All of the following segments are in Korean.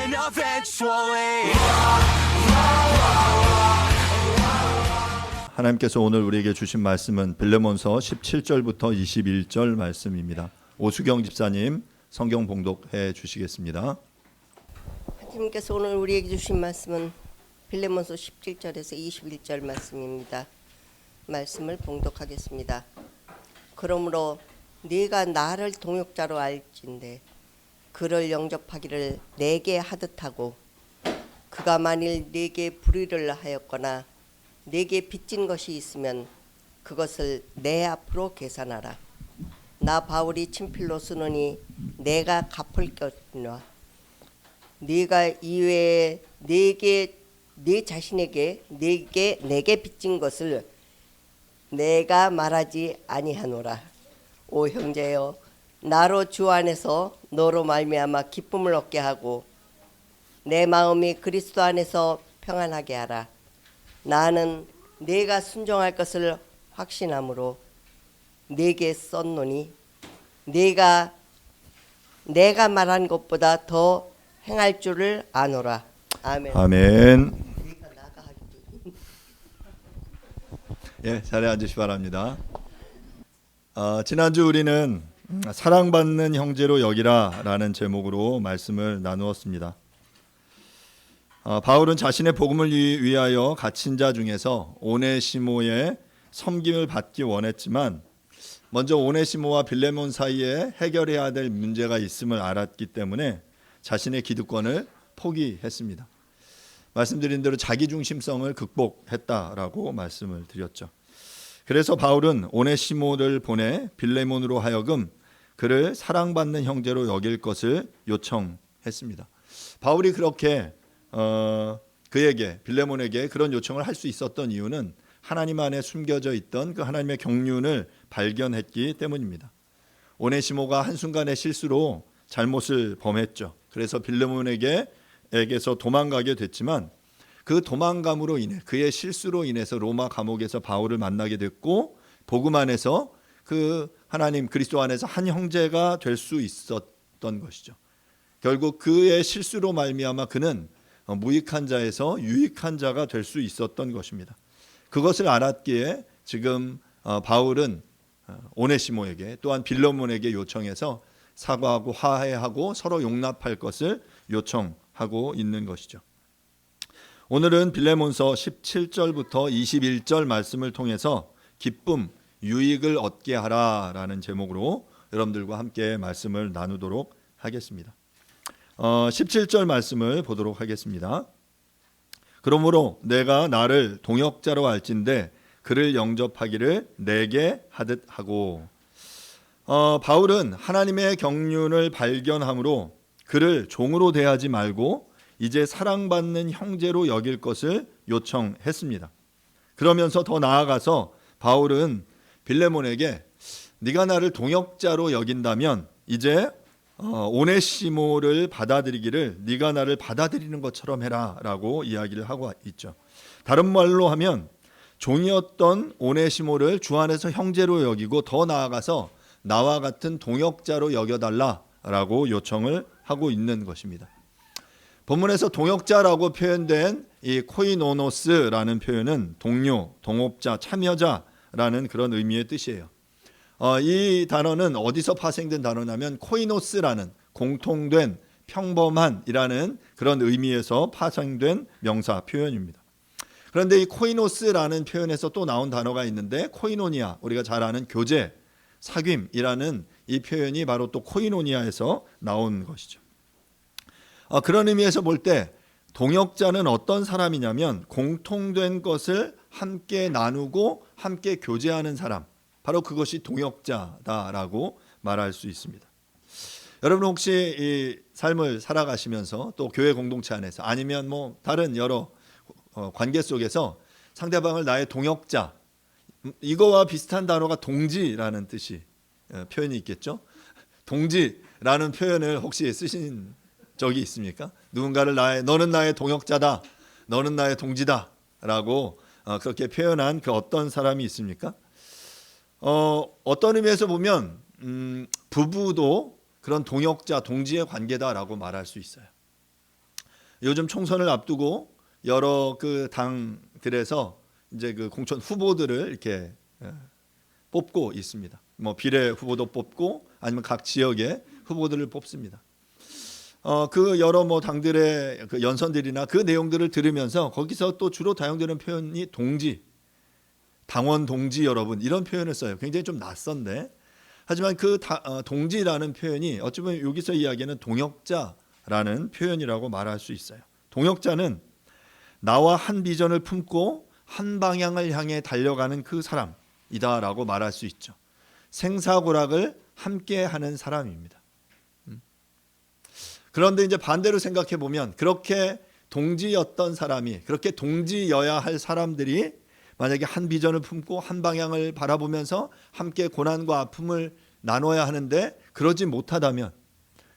happen eventually. 하나님께서 오늘 우리에게 주신 말씀은 빌레몬서 17절부터 21절 말씀입니다. 오수경 집사님 성경 봉독해 주시겠습니다. 하나님께서 오늘 우리에게 주신 말씀은 빌레몬서 17절에서 21절 말씀입니다. 말씀을 봉독하겠습니다. 그러므로 네가 나를 동역자로 알진대 그를 영접하기를 내게 하듯하고 그가 만일 내게 불의를 하였거나 내게 빚진 것이 있으면 그것을 내 앞으로 계산하라. 나 바울이 친필로 쓰노니 내가 갚을 것이나 네가 이외에 네 자신에게 내게 빚진 것을 내가 말하지 아니하노라. 오 형제여, 나로 주 안에서 너로 말미암아 기쁨을 얻게 하고 내 마음이 그리스도 안에서 평안하게 하라. 나는 내가 순종할 것을 확신함으로 내게 썼노니 내가 말한 것보다 더 행할 줄을 아노라. 아멘. 아멘. 예, 자리에 앉으시 바랍니다. 지난주 우리는 사랑받는 형제로 여기라라는 제목으로 말씀을 나누었습니다. 바울은 자신의 복음을 위하여 갇힌 자 중에서 오네시모의 섬김을 받기 원했지만 먼저 오네시모와 빌레몬 사이에 해결해야 될 문제가 있음을 알았기 때문에 자신의 기득권을 포기했습니다. 말씀드린 대로 자기중심성을 극복했다라고 말씀을 드렸죠. 그래서 바울은 오네시모를 보내 빌레몬으로 하여금 그를 사랑받는 형제로 여길 것을 요청했습니다. 바울이 그렇게 그에게 빌레몬에게 그런 요청을 할 수 있었던 이유는 하나님 안에 숨겨져 있던 그 하나님의 경륜을 발견했기 때문입니다. 오네시모가 한순간의 실수로 잘못을 범했죠. 그래서 빌레몬에게서 도망가게 됐지만 그 도망감으로 인해 그의 실수로 인해서 로마 감옥에서 바울을 만나게 됐고 복음 안에서 그 하나님 그리스도 안에서 한 형제가 될 수 있었던 것이죠. 결국 그의 실수로 말미암아 그는 무익한 자에서 유익한 자가 될 수 있었던 것입니다. 그것을 알았기에 지금 바울은 오네시모에게 또한 빌레몬에게 요청해서 사과하고 화해하고 서로 용납할 것을 요청하고 있는 것이죠. 오늘은 빌레몬서 17절부터 21절 말씀을 통해서 기쁨, 유익을 얻게 하라라는 제목으로 여러분들과 함께 말씀을 나누도록 하겠습니다. 17절 말씀을 보도록 하겠습니다. 그러므로 내가 나를 동역자로 알진대 그를 영접하기를 내게 하듯 하고 바울은 하나님의 경륜을 발견함으로 그를 종으로 대하지 말고 이제 사랑받는 형제로 여길 것을 요청했습니다. 그러면서 더 나아가서 바울은 빌레몬에게 네가 나를 동역자로 여긴다면 이제 오네시모를 받아들이기를 네가 나를 받아들이는 것처럼 해라라고 이야기를 하고 있죠. 다른 말로 하면 종이었던 오네시모를 주 안에서 형제로 여기고 더 나아가서 나와 같은 동역자로 여겨달라라고 요청을 하고 있는 것입니다. 본문에서 동역자라고 표현된 이 코이노노스라는 표현은 동료, 동업자, 참여자라는 그런 의미의 뜻이에요. 이 단어는 어디서 파생된 단어냐면 코이노스라는 공통된 평범한이라는 그런 의미에서 파생된 명사 표현입니다. 그런데 이 코이노스라는 표현에서 또 나온 단어가 있는데 코이노니아, 우리가 잘 아는 교제, 사귐이라는 이 표현이 바로 또 코이노니아에서 나온 것이죠. 그런 의미에서 볼 때 동역자는 어떤 사람이냐면 공통된 것을 함께 나누고 함께 교제하는 사람, 바로 그것이 동역자다라고 말할 수 있습니다. 여러분 혹시 이 삶을 살아가시면서 또 교회 공동체 안에서 아니면 뭐 다른 여러 관계 속에서 상대방을 나의 동역자, 이거와 비슷한 단어가 동지라는 뜻이 표현이 있겠죠. 동지라는 표현을 혹시 쓰신 적이 있습니까? 누군가를 너는 나의 동역자다, 너는 나의 동지다 라고 그렇게 표현한 그 어떤 사람이 있습니까? 어떤 의미에서 보면 부부도 그런 동역자, 동지의 관계다라고 말할 수 있어요. 요즘 총선을 앞두고 여러 그 당들에서 이제 그 공천 후보들을 이렇게 뽑고 있습니다. 뭐 비례 후보도 뽑고 아니면 각 지역의 후보들을 뽑습니다. 그 여러 뭐 당들의 그 연선들이나 그 내용들을 들으면서 거기서 또 주로 다용되는 표현이 동지, 당원 동지 여러분 이런 표현을 써요. 굉장히 좀 낯선데 하지만 그 동지라는 표현이 어찌 보면 여기서 이야기하는 동역자라는 표현이라고 말할 수 있어요. 동역자는 나와 한 비전을 품고 한 방향을 향해 달려가는 그 사람이다라고 말할 수 있죠. 생사고락을 함께 하는 사람입니다. 그런데 이제 반대로 생각해 보면 그렇게 동지였던 사람이 그렇게 동지여야 할 사람들이 만약에 한 비전을 품고 한 방향을 바라보면서 함께 고난과 아픔을 나눠야 하는데 그러지 못하다면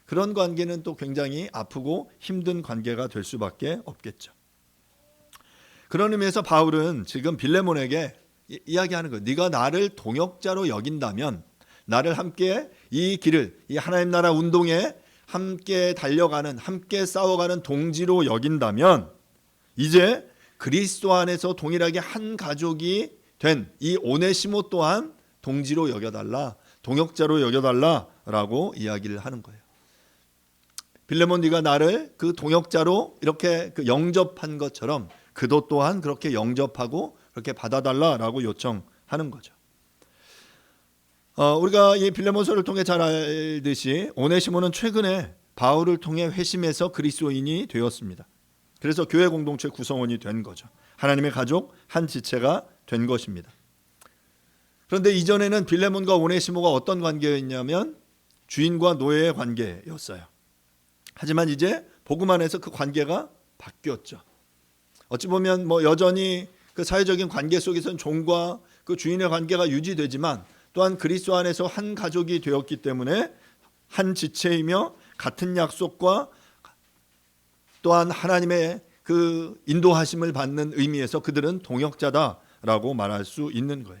그런 관계는 또 굉장히 아프고 힘든 관계가 될 수밖에 없겠죠. 그런 의미에서 바울은 지금 빌레몬에게 이야기하는 거예요. 네가 나를 동역자로 여긴다면 나를 함께 이 길을 이 하나님 나라 운동에 함께 달려가는 함께 싸워가는 동지로 여긴다면 이제 그리스도 안에서 동일하게 한 가족이 된 이 오네시모 또한 동지로 여겨달라 동역자로 여겨달라라고 이야기를 하는 거예요. 빌레몬 네가 나를 그 동역자로 이렇게 그 영접한 것처럼 그도 또한 그렇게 영접하고 그렇게 받아달라라고 요청하는 거죠. 우리가 이 빌레몬서를 통해 잘 알듯이 오네시모는 최근에 바울을 통해 회심해서 그리스도인이 되었습니다. 그래서 교회 공동체 구성원이 된 거죠. 하나님의 가족 한 지체가 된 것입니다. 그런데 이전에는 빌레몬과 오네시모가 어떤 관계였냐면 주인과 노예의 관계였어요. 하지만 이제 복음 안에서 그 관계가 바뀌었죠. 어찌 보면 뭐 여전히 그 사회적인 관계 속에서는 종과 그 주인의 관계가 유지되지만 또한 그리스도 안에서 한 가족이 되었기 때문에 한 지체이며 같은 약속과 또한 하나님의 그 인도하심을 받는 의미에서 그들은 동역자다라고 말할 수 있는 거예요.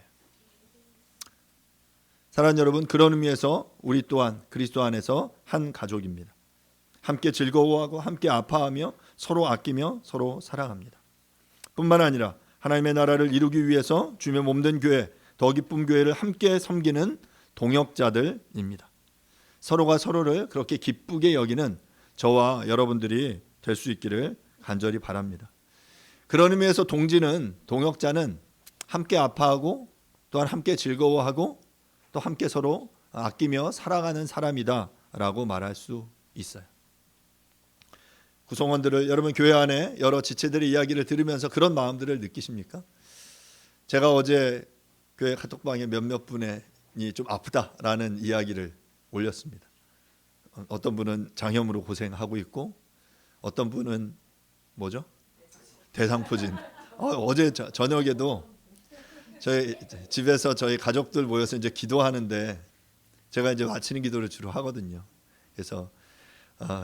사랑하는 여러분, 그런 의미에서 우리 또한 그리스도 안에서 한 가족입니다. 함께 즐거워하고 함께 아파하며 서로 아끼며 서로 사랑합니다. 뿐만 아니라 하나님의 나라를 이루기 위해서 주님의 몸된 교회 더 기쁨 교회를 함께 섬기는 동역자들입니다. 서로가 서로를 그렇게 기쁘게 여기는 저와 여러분들이 될 수 있기를 간절히 바랍니다. 그런 의미에서 동지는 동역자는 함께 아파하고 또한 함께 즐거워하고 또 함께 서로 아끼며 살아가는 사람이다라고 말할 수 있어요. 구성원들을 여러분 교회 안에 여러 지체들의 이야기를 들으면서 그런 마음들을 느끼십니까? 제가 어제 교회 카톡방에 몇몇 분이 좀 아프다라는 이야기를 올렸습니다. 어떤 분은 장염으로 고생하고 있고 어떤 분은 뭐죠? 대상포진. 어제 저녁에도 저희 집에서 저희 가족들 모여서 이제 기도하는데 제가 이제 마치는 기도를 주로 하거든요. 그래서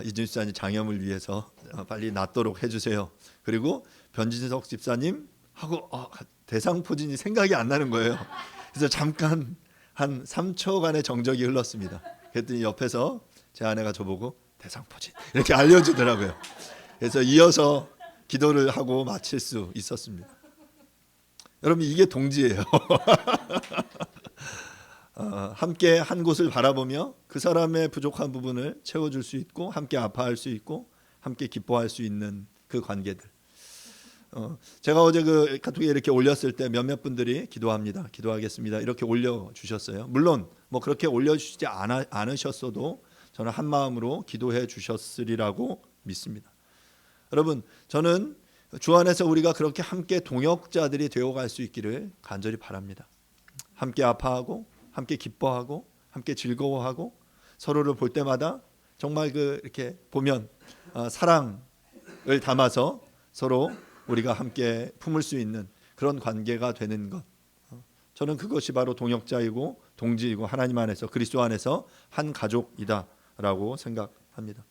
이준수 집사님 장염을 위해서 빨리 낫도록 해주세요. 그리고 변진석 집사님 하고 대상포진이 생각이 안 나는 거예요. 그래서 잠깐 한 3초간의 정적이 흘렀습니다. 그랬더니 옆에서 제 아내가 저보고 대상포진 이렇게 알려주더라고요. 그래서 이어서 기도를 하고 마칠 수 있었습니다. 여러분 이게 동지예요. 함께 한 곳을 바라보며 그 사람의 부족한 부분을 채워줄 수 있고 함께 아파할 수 있고 함께 기뻐할 수 있는 그 관계들. 제가 어제 그 카톡에 이렇게 올렸을 때 몇몇 분들이 기도합니다. 기도하겠습니다. 이렇게 올려주셨어요. 물론 뭐 그렇게 올려주시지 않으셨어도 저는 한 마음으로 기도해 주셨으리라고 믿습니다. 여러분 저는 주 안에서 우리가 그렇게 함께 동역자들이 되어갈 수 있기를 간절히 바랍니다. 함께 아파하고 함께 기뻐하고 함께 즐거워하고 서로를 볼 때마다 정말 이렇게 보면 사랑을 담아서 서로 우리가 함께 품을 수 있는 그런 관계가 되는 것. 저는 그것이 바로 동역자이고 동지이고 하나님 안에서 그리스도 안에서 한 가족이다라고 생각합니다.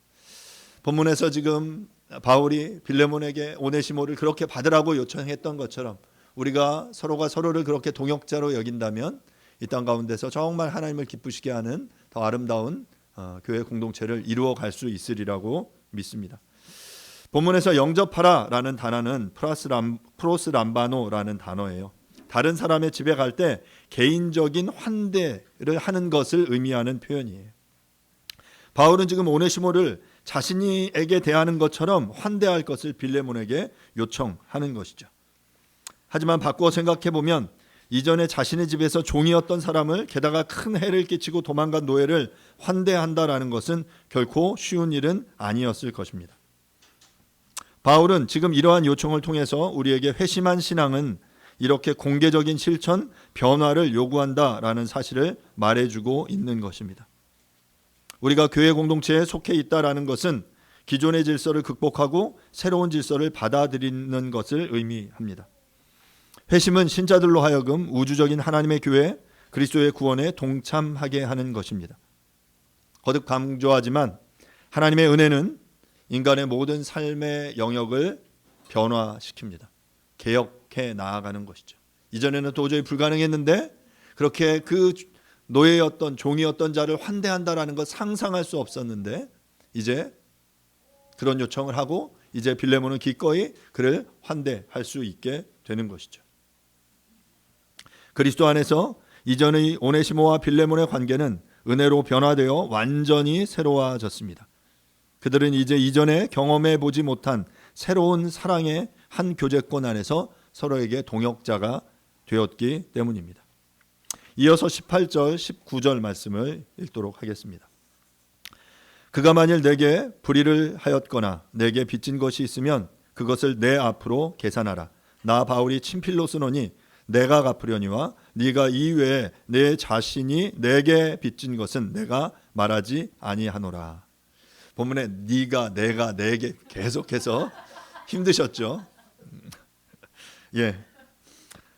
본문에서 지금 바울이 빌레몬에게 오네시모를 그렇게 받으라고 요청했던 것처럼 우리가 서로가 서로를 그렇게 동역자로 여긴다면 이 땅 가운데서 정말 하나님을 기쁘시게 하는 더 아름다운 교회 공동체를 이루어 갈 수 있으리라고 믿습니다. 본문에서 영접하라라는 단어는 프로스람바노라는 단어예요. 다른 사람의 집에 갈 때 개인적인 환대를 하는 것을 의미하는 표현이에요. 바울은 지금 오네시모를 자신에게 대하는 것처럼 환대할 것을 빌레몬에게 요청하는 것이죠. 하지만 바꾸어 생각해 보면 이전에 자신의 집에서 종이었던 사람을 게다가 큰 해를 끼치고 도망간 노예를 환대한다라는 것은 결코 쉬운 일은 아니었을 것입니다. 바울은 지금 이러한 요청을 통해서 우리에게 회심한 신앙은 이렇게 공개적인 실천, 변화를 요구한다라는 사실을 말해주고 있는 것입니다. 우리가 교회 공동체에 속해 있다라는 것은 기존의 질서를 극복하고 새로운 질서를 받아들이는 것을 의미합니다. 회심은 신자들로 하여금 우주적인 하나님의 교회, 그리스도의 구원에 동참하게 하는 것입니다. 거듭 강조하지만 하나님의 은혜는 인간의 모든 삶의 영역을 변화시킵니다. 개혁해 나아가는 것이죠. 이전에는 도저히 불가능했는데 그렇게 그 노예였던 종이었던 자를 환대한다라는 것 상상할 수 없었는데 이제 그런 요청을 하고 이제 빌레몬은 기꺼이 그를 환대할 수 있게 되는 것이죠. 그리스도 안에서 이전의 오네시모와 빌레몬의 관계는 은혜로 변화되어 완전히 새로워졌습니다. 그들은 이제 이전에 경험해 보지 못한 새로운 사랑의 한 교제권 안에서 서로에게 동역자가 되었기 때문입니다. 이어서 18절, 19절 말씀을 읽도록 하겠습니다. 그가 만일 내게 불의를 하였거나 내게 빚진 것이 있으면 그것을 내 앞으로 계산하라. 나 바울이 친필로 쓰노니 내가 갚으려니와 네가 이외에 내 자신이 내게 빚진 것은 내가 말하지 아니하노라. 본문에 네가, 내가, 내게 계속해서 힘드셨죠? 예.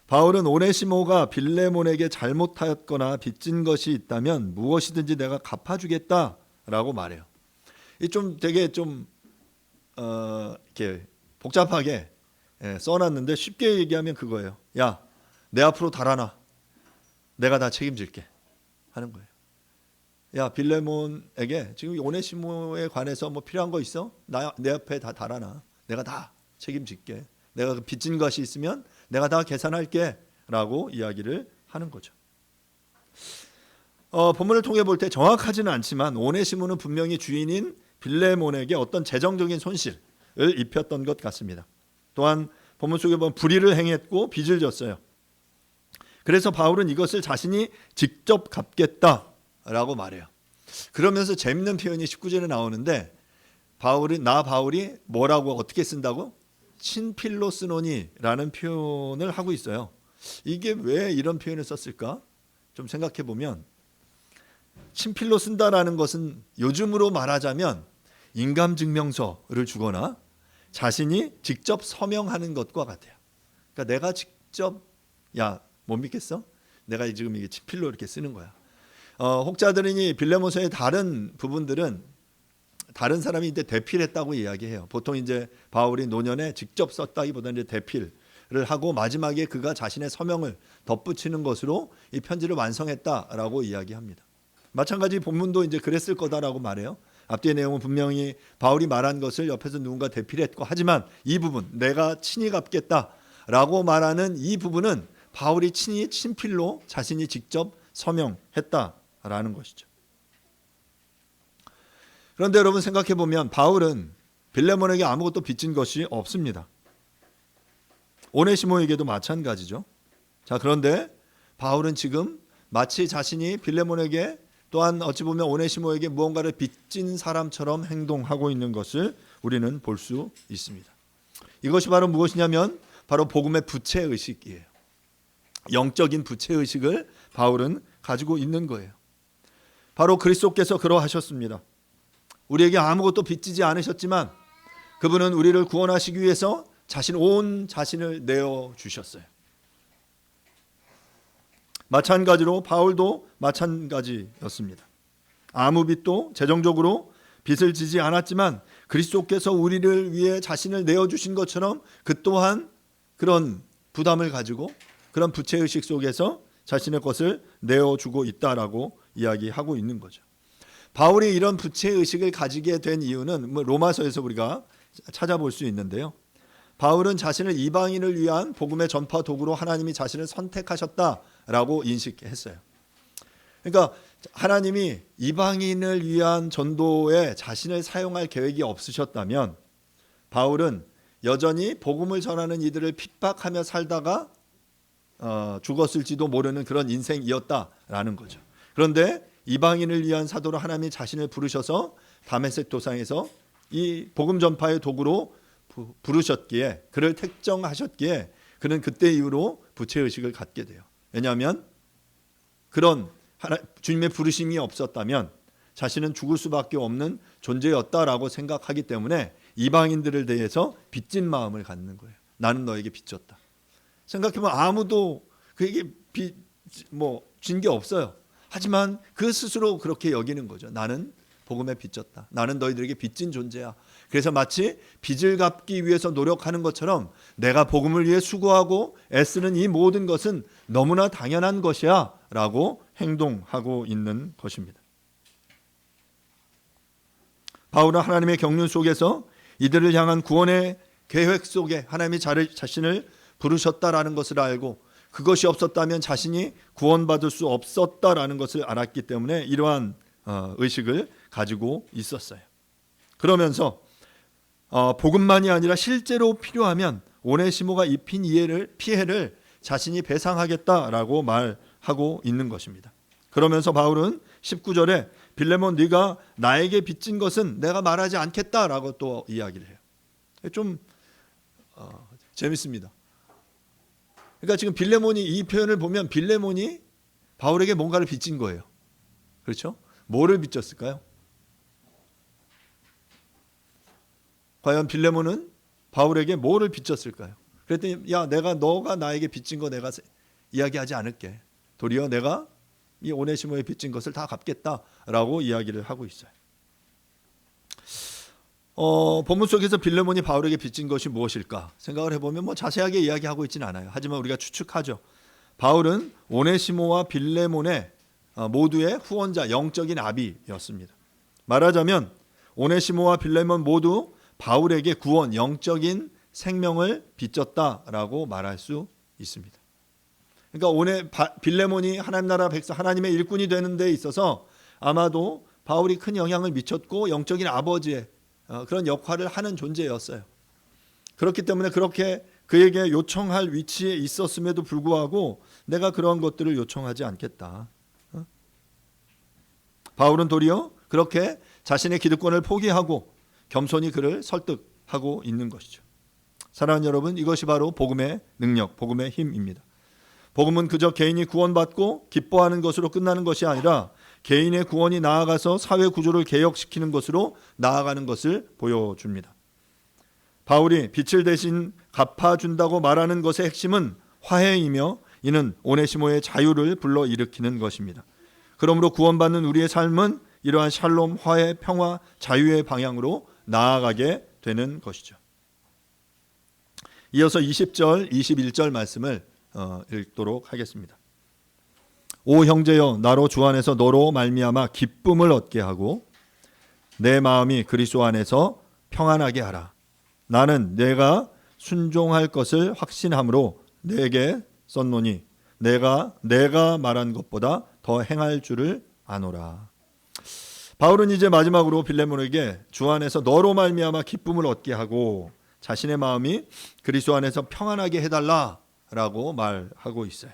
바울은 오네시모가 빌레몬에게 잘못하였거나 빚진 것이 있다면 무엇이든지 내가 갚아주겠다라고 말해요. 이 좀 되게 좀 이렇게 복잡하게 써놨는데 쉽게 얘기하면 그거예요. 야, 내 앞으로 달아나. 내가 다 책임질게 하는 거예요. 야, 빌레몬에게 지금 오네시모에 관해서 뭐 필요한 거 있어? 내 앞에 다 달아나. 내가 다 책임질게. 내가 그 빚진 것이 있으면 내가 다 계산할게 라고 이야기를 하는 거죠. 본문을 통해 볼 때 정확하지는 않지만 오네시모는 분명히 주인인 빌레몬에게 어떤 재정적인 손실을 입혔던 것 같습니다. 또한 본문 속에 보면 불의를 행했고 빚을 졌어요. 그래서 바울은 이것을 자신이 직접 갚겠다라고 말해요. 그러면서 재밌는 표현이 19절에 나오는데 바울이 뭐라고 어떻게 쓴다고? 친필로 쓰노니라는 표현을 하고 있어요. 이게 왜 이런 표현을 썼을까? 좀 생각해 보면 친필로 쓴다라는 것은 요즘으로 말하자면 인감증명서를 주거나 자신이 직접 서명하는 것과 같아요. 그러니까 내가 직접 못 믿겠어? 내가 지금 이게 친필로 이렇게 쓰는 거야. 혹자들이 빌레몬서의 다른 부분들은 다른 사람이 이제 대필했다고 이야기해요. 보통 이제 바울이 노년에 직접 썼다기보다는 이제 대필을 하고 마지막에 그가 자신의 서명을 덧붙이는 것으로 이 편지를 완성했다라고 이야기합니다. 마찬가지 본문도 이제 그랬을 거다라고 말해요. 앞뒤의 내용은 분명히 바울이 말한 것을 옆에서 누군가 대필했고 하지만 이 부분 내가 친히 갚겠다라고 말하는 이 부분은 바울이 친히 친필로 자신이 직접 서명했다라는 것이죠. 그런데 여러분 생각해 보면 바울은 빌레몬에게 아무것도 빚진 것이 없습니다. 오네시모에게도 마찬가지죠. 자, 그런데 바울은 지금 마치 자신이 빌레몬에게 또한 어찌 보면 오네시모에게 무언가를 빚진 사람처럼 행동하고 있는 것을 우리는 볼 수 있습니다. 이것이 바로 무엇이냐면 바로 복음의 부채의식이에요. 영적인 부채의식을 바울은 가지고 있는 거예요. 바로 그리스도께서 그러하셨습니다. 우리에게 아무것도 빚지지 않으셨지만 그분은 우리를 구원하시기 위해서 온 자신을 내어주셨어요. 마찬가지로 바울도 마찬가지였습니다. 아무 빚도 재정적으로 빚을 지지 않았지만 그리스도께서 우리를 위해 자신을 내어주신 것처럼 그 또한 그런 부담을 가지고 그런 부채의식 속에서 자신의 것을 내어주고 있다라고 이야기하고 있는 거죠. 바울이 이런 부채의식을 가지게 된 이유는 로마서에서 우리가 찾아볼 수 있는데요. 바울은 자신을 이방인을 위한 복음의 전파 도구로 하나님이 자신을 선택하셨다라고 인식했어요. 그러니까 하나님이 이방인을 위한 전도에 자신을 사용할 계획이 없으셨다면 바울은 여전히 복음을 전하는 이들을 핍박하며 살다가 죽었을지도 모르는 그런 인생이었다라는 거죠. 그런데 이방인을 위한 사도로 하나님이 자신을 부르셔서 다메섹 도상에서 이 복음 전파의 도구로 부르셨기에, 그를 택정하셨기에 그는 그때 이후로 부채의식을 갖게 돼요. 왜냐하면 그런 주님의 부르심이 없었다면 자신은 죽을 수밖에 없는 존재였다라고 생각하기 때문에 이방인들을 대해서 빚진 마음을 갖는 거예요. 나는 너에게 빚졌다. 생각해보면 아무도 그에게 진 게 없어요. 하지만 그 스스로 그렇게 여기는 거죠. 나는 복음에 빚졌다. 나는 너희들에게 빚진 존재야. 그래서 마치 빚을 갚기 위해서 노력하는 것처럼 내가 복음을 위해 수고하고 애쓰는 이 모든 것은 너무나 당연한 것이야 라고 행동하고 있는 것입니다. 바울은 하나님의 경륜 속에서 이들을 향한 구원의 계획 속에 하나님이 자신을 부르셨다라는 것을 알고 그것이 없었다면 자신이 구원받을 수 없었다라는 것을 알았기 때문에 이러한 의식을 가지고 있었어요. 그러면서 복음만이 아니라 실제로 필요하면 오네시모가 입힌 피해를 자신이 배상하겠다라고 말하고 있는 것입니다. 그러면서 바울은 19절에 빌레몬 네가 나에게 빚진 것은 내가 말하지 않겠다라고 또 이야기를 해요. 좀 재밌습니다. 그러니까 지금 빌레몬이 이 표현을 보면 빌레몬이 바울에게 뭔가를 빚진 거예요. 그렇죠? 뭐를 빚졌을까요? 과연 빌레몬은 바울에게 뭐를 빚졌을까요? 그랬더니 야 너가 나에게 빚진 거 내가 이야기하지 않을게. 도리어 내가 이 오네시모에 빚진 것을 다 갚겠다라고 이야기를 하고 있어요. 본문 속에서 빌레몬이 바울에게 빚진 것이 무엇일까 생각을 해보면 자세하게 이야기하고 있지는 않아요. 하지만 우리가 추측하죠. 바울은 오네시모와 빌레몬의 모두의 후원자, 영적인 아비였습니다. 말하자면 오네시모와 빌레몬 모두 바울에게 구원, 영적인 생명을 빚졌다라고 말할 수 있습니다. 그러니까 빌레몬이 하나님 나라 백성, 하나님의 일꾼이 되는 데 있어서 아마도 바울이 큰 영향을 미쳤고 영적인 아버지의 그런 역할을 하는 존재였어요. 그렇기 때문에 그렇게 그에게 요청할 위치에 있었음에도 불구하고 내가 그런 것들을 요청하지 않겠다. 바울은 도리어 그렇게 자신의 기득권을 포기하고 겸손히 그를 설득하고 있는 것이죠. 사랑하는 여러분, 이것이 바로 복음의 능력, 복음의 힘입니다. 복음은 그저 개인이 구원받고 기뻐하는 것으로 끝나는 것이 아니라 개인의 구원이 나아가서 사회 구조를 개혁시키는 것으로 나아가는 것을 보여줍니다. 바울이 빛을 대신 갚아준다고 말하는 것의 핵심은 화해이며 이는 오네시모의 자유를 불러일으키는 것입니다. 그러므로 구원받는 우리의 삶은 이러한 샬롬, 화해, 평화, 자유의 방향으로 나아가게 되는 것이죠. 이어서 20절, 21절 말씀을 읽도록 하겠습니다. 오 형제여, 나로 주 안에서 너로 말미암아 기쁨을 얻게 하고 내 마음이 그리스도 안에서 평안하게 하라. 나는 내가 순종할 것을 확신함으로 내게 썼노니 내가 말한 것보다 더 행할 줄을 아노라. 바울은 이제 마지막으로 빌레몬에게 주 안에서 너로 말미암아 기쁨을 얻게 하고 자신의 마음이 그리스도 안에서 평안하게 해달라라고 말하고 있어요.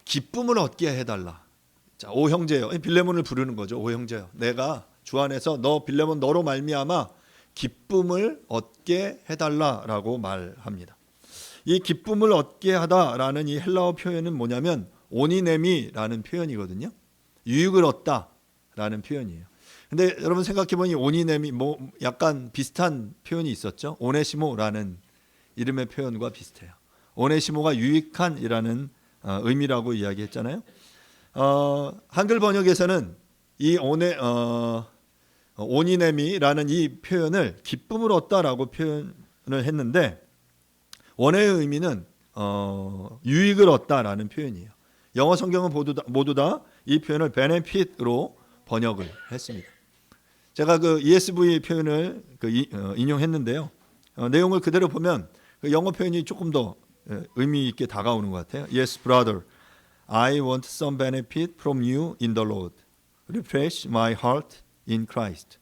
기쁨을 얻게 해달라. 자, 오 형제요. 빌레몬을 부르는 거죠. 오 형제요. 내가 주 안에서 빌레몬 너로 말미암아 기쁨을 얻게 해달라라고 말합니다. 이 기쁨을 얻게 하다라는 이 헬라어 표현은 뭐냐면 오니네미라는 표현이거든요. 유익을 얻다라는 표현이에요. 근데 여러분 생각해보니 오니네미 약간 비슷한 표현이 있었죠. 오네시모라는 이름의 표현과 비슷해요. 오네시모가 유익한이라는 의미라고 이야기했잖아요. 한글 번역에서는 이 오니네미라는 이 표현을 기쁨을 얻다라고 표현을 했는데 원어의 의미는 유익을 얻다라는 표현이에요. 영어 성경은 모두 다 이 표현을 benefit로 번역을 했습니다. 제가 그 ESV 표현을 인용했는데요. 내용을 그대로 보면 그 영어 표현이 조금 더 의미 있게 다가오는 것 같아요. Yes, brother, I want some benefit from you in the Lord. Refresh my heart in Christ.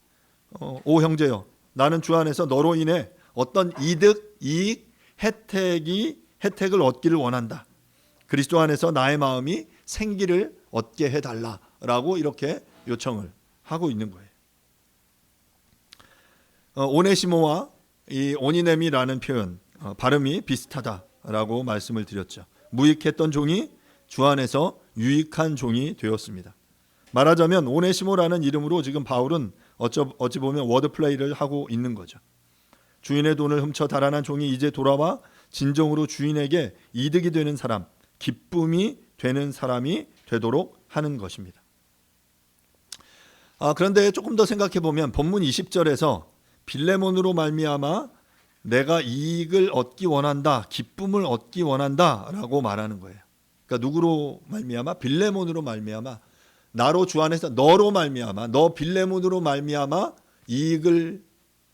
오 형제여, 나는 주 안에서 너로 인해 어떤 이득, 이익, 혜택을 얻기를 원한다. 그리스도 안에서 나의 마음이 생기를 얻게 해달라라고 이렇게 요청을 하고 있는 거예요. 오네시모와 이 오니넴이라는 표현 발음이 비슷하다라고 말씀을 드렸죠. 무익했던 종이 주 안에서 유익한 종이 되었습니다. 말하자면 오네시모라는 이름으로 지금 바울은 어찌 보면 워드플레이를 하고 있는 거죠. 주인의 돈을 훔쳐 달아난 종이 이제 돌아와 진정으로 주인에게 이득이 되는 사람, 기쁨이 되는 사람이 되도록 하는 것입니다. 그런데 조금 더 생각해 보면 본문 20절에서 빌레몬으로 말미암아 내가 이익을 얻기 원한다, 기쁨을 얻기 원한다라고 말하는 거예요. 그러니까 누구로 말미암아? 빌레몬으로 말미암아, 나로 주 안에서 너로 말미암아, 너 빌레몬으로 말미암아 이익을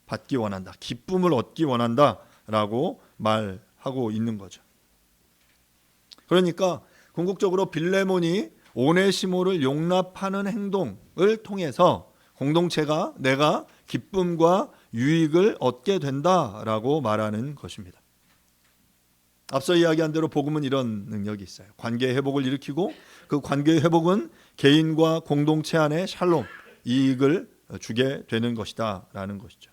받기 원한다, 기쁨을 얻기 원한다라고 말하고 있는 거죠. 그러니까 궁극적으로 빌레몬이 오네시모를 용납하는 행동을 통해서 공동체가 내가 기쁨과 유익을 얻게 된다라고 말하는 것입니다. 앞서 이야기한 대로 복음은 이런 능력이 있어요. 관계 회복을 일으키고 그 관계 회복은 개인과 공동체 안에 샬롬, 이익을 주게 되는 것이다라는 것이죠.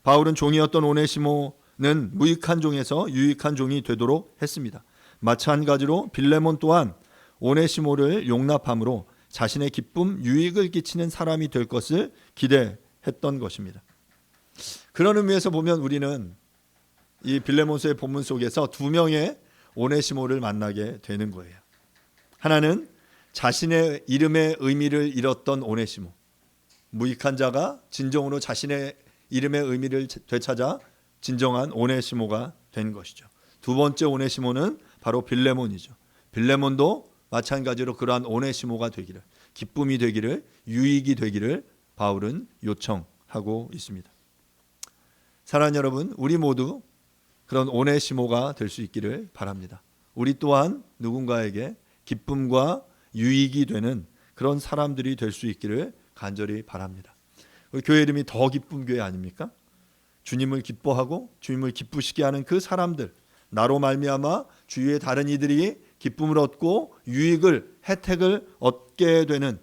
바울은 종이었던 오네시모는 무익한 종에서 유익한 종이 되도록 했습니다. 마찬가지로 빌레몬 또한 오네시모를 용납함으로 자신의 기쁨, 유익을 끼치는 사람이 될 것을 기대했던 것입니다. 그런 의미에서 보면 우리는 이 빌레몬서의 본문 속에서 두 명의 오네시모를 만나게 되는 거예요. 하나는 자신의 이름의 의미를 잃었던 오네시모, 무익한 자가 진정으로 자신의 이름의 의미를 되찾아 진정한 오네시모가 된 것이죠. 두 번째 오네시모는 바로 빌레몬이죠. 빌레몬도 마찬가지로 그러한 오네시모가 되기를, 기쁨이 되기를, 유익이 되기를 바울은 요청하고 있습니다. 사랑하는 여러분, 우리 모두 그런 오네시모가 될 수 있기를 바랍니다. 우리 또한 누군가에게 기쁨과 유익이 되는 그런 사람들이 될 수 있기를 간절히 바랍니다. 우리 교회 이름이 더 기쁨 교회 아닙니까? 주님을 기뻐하고 주님을 기쁘시게 하는 그 사람들, 나로 말미암아 주위의 다른 이들이 기쁨을 얻고 유익을, 혜택을 얻게 되는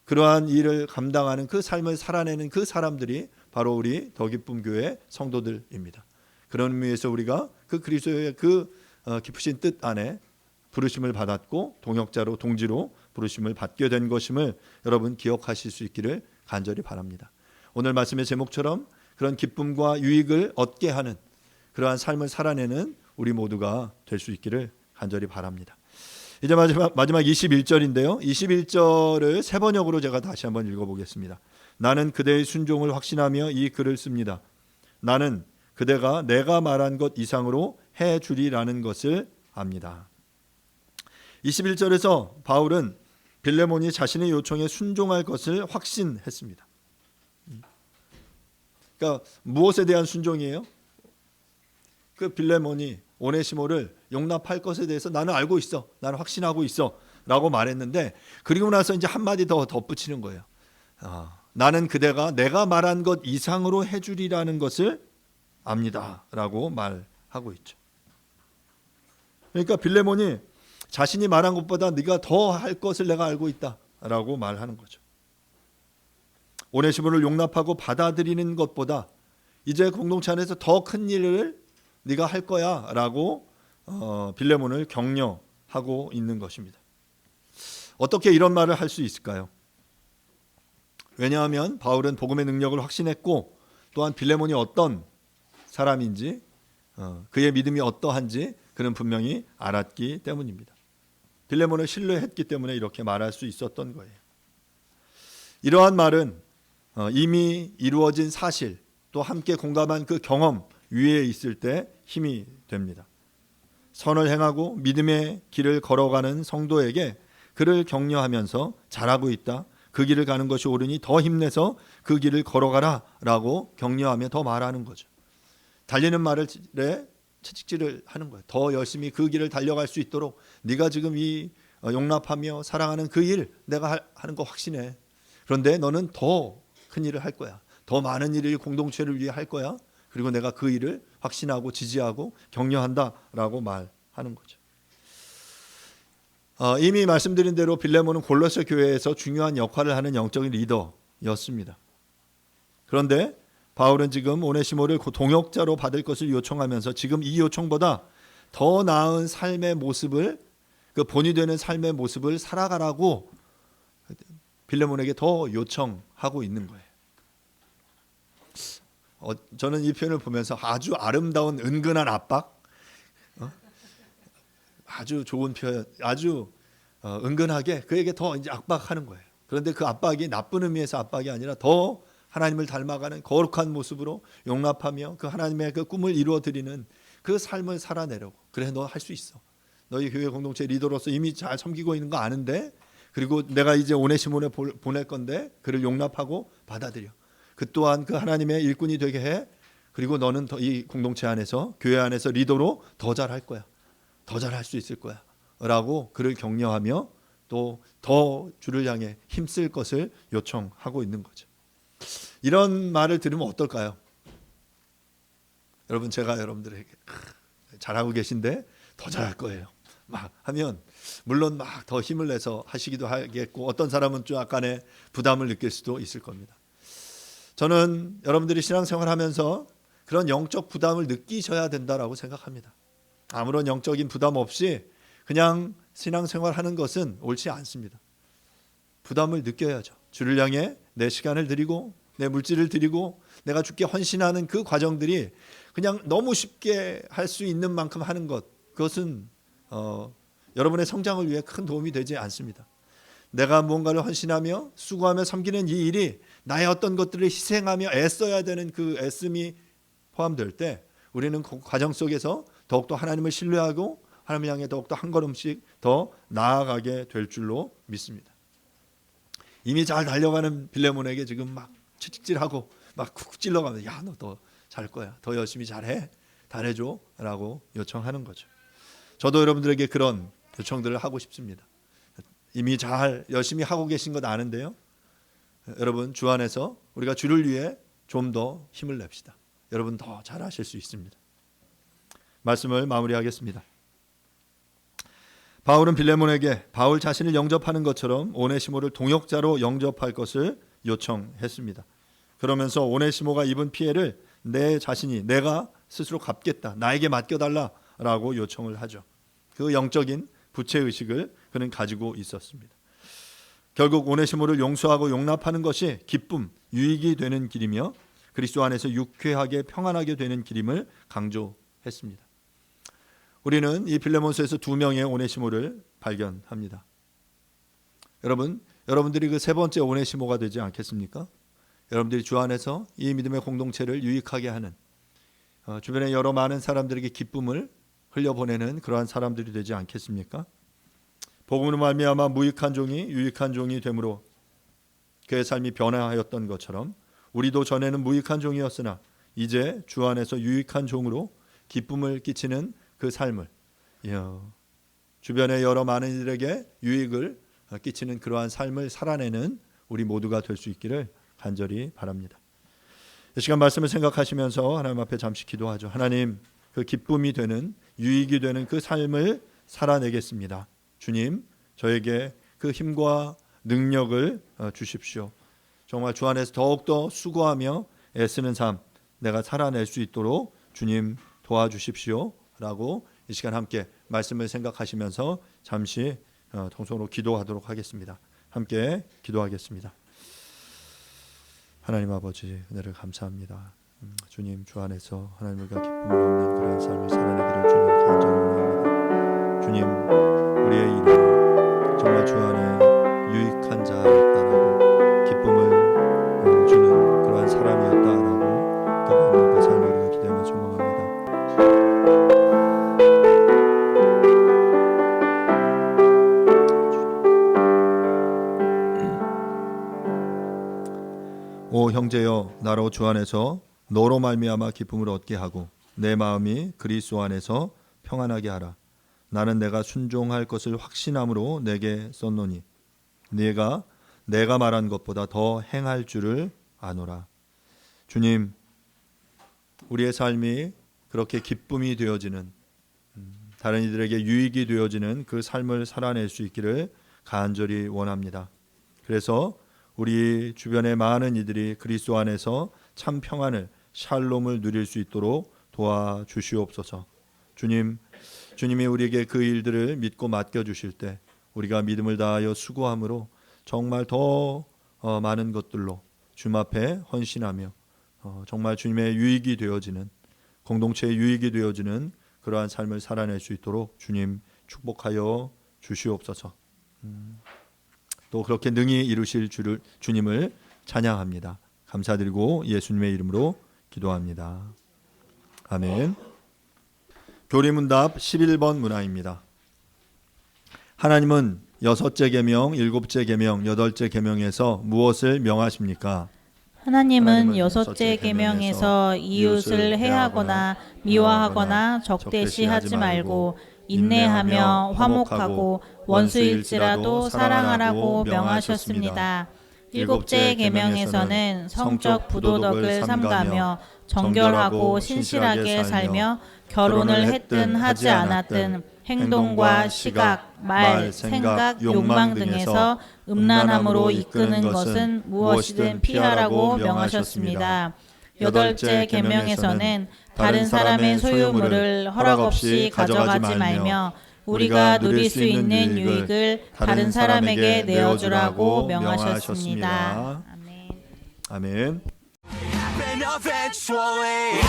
그러한 일을 감당하는 그 삶을 살아내는 그 사람들이 바로 우리 더 기쁨 교회 성도들입니다. 그런 의미에서 우리가 그 그리스도의 그 기쁘신 뜻 안에 부르심을 받았고 동역자로, 동지로 부르심을 받게 된 것임을 여러분 기억하실 수 있기를 간절히 바랍니다. 오늘 말씀의 제목처럼 그런 기쁨과 유익을 얻게 하는 그러한 삶을 살아내는 우리 모두가 될 수 있기를 간절히 바랍니다. 이제 마지막 21절인데요. 21절을 세 번역으로 제가 다시 한번 읽어보겠습니다. 나는 그대의 순종을 확신하며 이 글을 씁니다. 나는 그대가 내가 말한 것 이상으로 해주리라는 것을 압니다. 21절에서 바울은 빌레몬이 자신의 요청에 순종할 것을 확신했습니다. 그러니까 무엇에 대한 순종이에요? 그 빌레몬이 오네시모를 용납할 것에 대해서 나는 알고 있어, 나는 확신하고 있어 라고 말했는데, 그리고 나서 이제 한마디 더 덧붙이는 거예요. 나는 그대가 내가 말한 것 이상으로 해주리라는 것을 압니다 라고 말하고 있죠. 그러니까 빌레몬이 자신이 말한 것보다 네가 더 할 것을 내가 알고 있다 라고 말하는 거죠. 오네시모를 용납하고 받아들이는 것보다 이제 공동체 안에서 더 큰 일을 네가 할 거야 라고 빌레몬을 격려하고 있는 것입니다. 어떻게 이런 말을 할 수 있을까요? 왜냐하면 바울은 복음의 능력을 확신했고 또한 빌레몬이 어떤 사람인지 그의 믿음이 어떠한지 그는 분명히 알았기 때문입니다. 빌레몬을 신뢰했기 때문에 이렇게 말할 수 있었던 거예요. 이러한 말은 이미 이루어진 사실 또 함께 공감한 그 경험 위에 있을 때 힘이 됩니다. 선을 행하고 믿음의 길을 걸어가는 성도에게 그를 격려하면서 잘하고 있다, 그 길을 가는 것이 옳으니 더 힘내서 그 길을 걸어가라 라고 격려하며 더 말하는 거죠. 달리는 말에 채찍질을 하는 거예요. 더 열심히 그 길을 달려갈 수 있도록 네가 지금 이 용납하며 사랑하는 그 일 내가 하는 거 확신해. 그런데 너는 더 큰 일을 할 거야. 더 많은 일을 공동체를 위해 할 거야. 그리고 내가 그 일을 확신하고 지지하고 격려한다라고 말하는 거죠. 이미 말씀드린 대로 빌레몬은 골로새 교회에서 중요한 역할을 하는 영적인 리더였습니다. 그런데 바울은 지금 오네시모를 동역자로 받을 것을 요청하면서 지금 이 요청보다 더 나은 삶의 모습을, 그 본이 되는 삶의 모습을 살아가라고 빌레몬에게 더 요청하고 있는 거예요. 저는 이 표현을 보면서 아주 아름다운 은근한 압박, 아주 좋은 표현, 아주 은근하게 그에게 더 이제 압박하는 거예요. 그런데 그 압박이 나쁜 의미에서 압박이 아니라 더 하나님을 닮아가는 거룩한 모습으로 용납하며 그 하나님의 그 꿈을 이루어드리는 그 삶을 살아내려고. 그래, 너 할 수 있어. 너희 교회 공동체 리더로서 이미 잘 섬기고 있는 거 아는데, 그리고 내가 이제 오네시모를 보낼 건데 그를 용납하고 받아들여. 그 또한 그 하나님의 일꾼이 되게 해. 그리고 너는 더 이 공동체 안에서, 교회 안에서 리더로 더 잘할 거야. 더 잘할 수 있을 거야 라고 그를 격려하며 또 더 주를 향해 힘쓸 것을 요청하고 있는 거죠. 이런 말을 들으면 어떨까요? 여러분, 제가 여러분들에게 잘하고 계신데 더 잘할 거예요 막 하면 물론 막 더 힘을 내서 하시기도 하겠고, 어떤 사람은 좀 약간의 부담을 느낄 수도 있을 겁니다. 저는 여러분들이 신앙생활 하면서 그런 영적 부담을 느끼셔야 된다라고 생각합니다. 아무런 영적인 부담 없이 그냥 신앙생활 하는 것은 옳지 않습니다. 부담을 느껴야죠. 주를 향해 내 시간을 드리고 내 물질을 드리고 내가 주께 헌신하는 그 과정들이 그냥 너무 쉽게 할 수 있는 만큼 하는 것, 그것은 여러분의 성장을 위해 큰 도움이 되지 않습니다. 내가 무언가를 헌신하며 수고하며 섬기는 이 일이 나의 어떤 것들을 희생하며 애써야 되는 그 애씀이 포함될 때 우리는 그 과정 속에서 더욱더 하나님을 신뢰하고 하나님을 향해 더욱더 한 걸음씩 더 나아가게 될 줄로 믿습니다. 이미 잘 달려가는 빌레몬에게 지금 막 채찍질하고 막 쿡 찔러가면서 야, 너 더 잘 거야. 더 열심히 잘해. 잘해줘 라고 요청하는 거죠. 저도 여러분들에게 그런 요청들을 하고 싶습니다. 이미 잘 열심히 하고 계신 것 아는데요. 여러분, 주 안에서 우리가 주를 위해 좀 더 힘을 냅시다. 여러분 더 잘하실 수 있습니다. 말씀을 마무리하겠습니다. 바울은 빌레몬에게 바울 자신을 영접하는 것처럼 오네시모를 동역자로 영접할 것을 요청했습니다. 그러면서 오네시모가 입은 피해를 내 자신이, 내가 스스로 갚겠다, 나에게 맡겨달라라고 요청을 하죠. 그 영적인 부채의식을 그는 가지고 있었습니다. 결국 오네시모를 용서하고 용납하는 것이 기쁨, 유익이 되는 길이며 그리스도 안에서 유쾌하게 평안하게 되는 길임을 강조했습니다. 우리는 이 빌레몬서에서 두 명의 오네시모를 발견합니다. 여러분들이 그 세 번째 오네시모가 되지 않겠습니까? 여러분들이 주 안에서 이 믿음의 공동체를 유익하게 하는, 주변에 여러 많은 사람들에게 기쁨을 흘려보내는 그러한 사람들이 되지 않겠습니까? 복음으로 말미암아 무익한 종이 유익한 종이 되므로 그의 삶이 변화하였던 것처럼 우리도 전에는 무익한 종이었으나 이제 주 안에서 유익한 종으로 기쁨을 끼치는 그 삶을, 주변의 여러 많은 이들에게 유익을 끼치는 그러한 삶을 살아내는 우리 모두가 될 수 있기를 간절히 바랍니다. 이 시간 말씀을 생각하시면서 하나님 앞에 잠시 기도하죠. 하나님, 그 기쁨이 되는, 유익이 되는 그 삶을 살아내겠습니다. 주님, 저에게 그 힘과 능력을 주십시오. 정말 주 안에서 더욱더 수고하며 애쓰는 삶 내가 살아낼 수 있도록 주님 도와주십시오 라고 이 시간 함께 말씀을 생각하시면서 잠시 통성으로 기도하도록 하겠습니다. 함께 기도하겠습니다. 하나님 아버지, 은혜를 감사합니다. 주님, 주 안에서 하나님과 기쁨을 얻는 그런 삶을 살아내기를 주님 간절히 원합니다. 주님, 우리의 일은 정말 주 안에 유익한 자였다라고, 기쁨을 주는 그러한 사람이었다라고 기도하는 그 삶을 우리가 기대하며 소망합니다. 나로 주 안에서 너로 말미암아 기쁨을 얻게 하고 내 마음이 그리스도 안에서 평안하게 하라. 나는 내가 순종할 것을 확신함으로 내게 썼노니 내가 말한 것보다 더 행할 줄을 아노라. 주님, 우리의 삶이 그렇게 기쁨이 되어지는, 다른 이들에게 유익이 되어지는 그 삶을 살아낼 수 있기를 간절히 원합니다. 그래서 우리 주변의 많은 이들이 그리스도 안에서 참 평안을, 샬롬을 누릴 수 있도록 도와주시옵소서. 주님이 우리에게 그 일들을 믿고 맡겨주실 때 우리가 믿음을 다하여 수고함으로 정말 더 많은 것들로 주님 앞에 헌신하며 정말 주님의 유익이 되어지는, 공동체의 유익이 되어지는 그러한 삶을 살아낼 수 있도록 주님 축복하여 주시옵소서. 또 그렇게 능히 이루실 주님을 찬양합니다. 감사드리고 예수님의 이름으로 기도합니다. 아멘. 교리문답 11번 문항입니다. 하나님은 여섯째 계명, 일곱째 계명, 여덟째 계명에서 무엇을 명하십니까? 하나님은 여섯째 계명에서 이웃을 해하거나 미워하거나 적대시하지 말고 인내하며 화목하고 원수일지라도 사랑하라고 명하셨습니다. 일곱째 계명에서는 성적 부도덕을 삼가며 정결하고 신실하게 살며 결혼을 했든 하지 않았든 행동과 시각, 말, 생각, 욕망 등에서 음란함으로 이끄는 것은 무엇이든 피하라고 명하셨습니다. 여덟째 계명에서는 다른 사람의 소유물을 허락 없이 가져가지 말며 우리가 누릴 수 있는 유익을 다른 사람에게 내어주라고 명하셨습니다. 아멘. 아멘. Happen eventually.